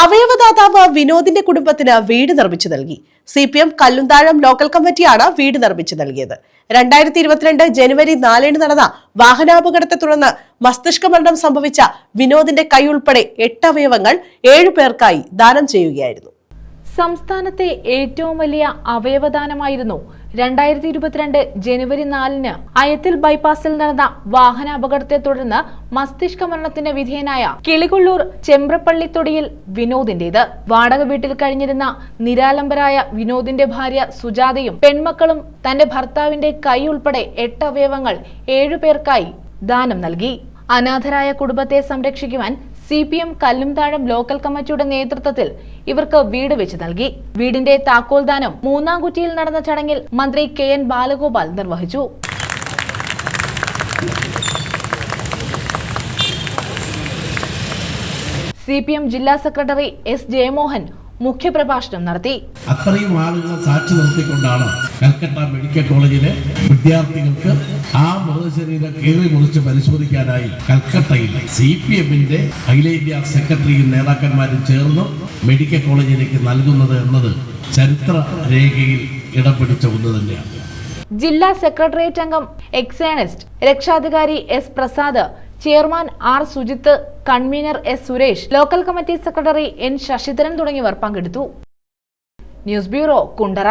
അവയവദാതാവ് വിനോദിന്റെ കുടുംബത്തിന് വീട് നിർമ്മിച്ചു നൽകി. CPM കല്ലുംതാഴം ലോക്കൽ കമ്മിറ്റിയാണ് വീട് നിർമ്മിച്ചു നൽകിയത്. 2022 ജനുവരി 4 നടന്ന വാഹനാപകടത്തെ തുടർന്ന് മസ്തിഷ്ക മരണം സംഭവിച്ച വിനോദിന്റെ കൈ ഉൾപ്പെടെ 8 അവയവങ്ങൾ 7 പേർക്കായി ദാനം ചെയ്യുകയായിരുന്നു. സംസ്ഥാനത്തെ ഏറ്റവും വലിയ അവയവദാനമായിരുന്നു 2022 ജനുവരി 4 അയത്തിൽ ബൈപ്പാസിൽ നടന്ന വാഹനാപകടത്തെ തുടർന്ന് മസ്തിഷ്ക മരണത്തിന് വിധേയനായ കിളികൊള്ളൂർ ചെമ്പ്രപ്പള്ളിത്തൊടിയിൽ വിനോദിന്റേത്. വാടക വീട്ടിൽ കഴിഞ്ഞിരുന്ന നിരാലംബരായ വിനോദിന്റെ ഭാര്യ സുജാതയും പെൺമക്കളും തന്റെ ഭർത്താവിന്റെ കൈ ഉൾപ്പെടെ 8 അവയവങ്ങൾ 7 പേർക്കായി ദാനം നൽകി. അനാഥരായ കുടുംബത്തെ സംരക്ഷിക്കുവാൻ CPM കല്ലുംതാഴം ലോക്കൽ കമ്മിറ്റിയുടെ നേതൃത്വത്തിൽ ഇവർക്ക് വീട് വെച്ച് നൽകി. വീടിന്റെ താക്കോൽദാനം മൂന്നാംകുറ്റിയിൽ നടന്ന ചടങ്ങിൽ മന്ത്രി KN ബാലഗോപാൽ നിർവഹിച്ചു. CPM ജില്ലാ സെക്രട്ടറി S ജയമോഹൻ മുഖ്യപ്രഭാഷണം നടത്തി. അത്രയും ആളുകളെ സാക്ഷി നിർത്തിക്കൊണ്ടാണ് കൽക്കട്ട മെഡിക്കൽ കോളേജിലെ വിദ്യാർത്ഥികൾക്ക് ആ മൃതശരീരം കീറി മുറിച്ച് പരിശോധിക്കാനായി കൽക്കട്ടയിൽ CPMന്റെ അഖിലേന്ത്യാ സെക്രട്ടറിയും നേതാക്കന്മാരും ചേർന്ന് മെഡിക്കൽ കോളേജിലേക്ക് നൽകുന്നത് എന്നത് ചരിത്ര രേഖയിൽ ഇടം പിടിച്ച ഒന്ന് തന്നെയാണ്. ജില്ലാ സെക്രട്ടേറിയറ്റ് അംഗം എക്സേണിസ്റ്റ് രക്ഷാധികാരി S Prasad, chairman R Sujith, convener S Suresh, local committee secretary N Sasidharan തുടങ്ങിയവർ പങ്കെടുത്തു. News bureau, Kundara.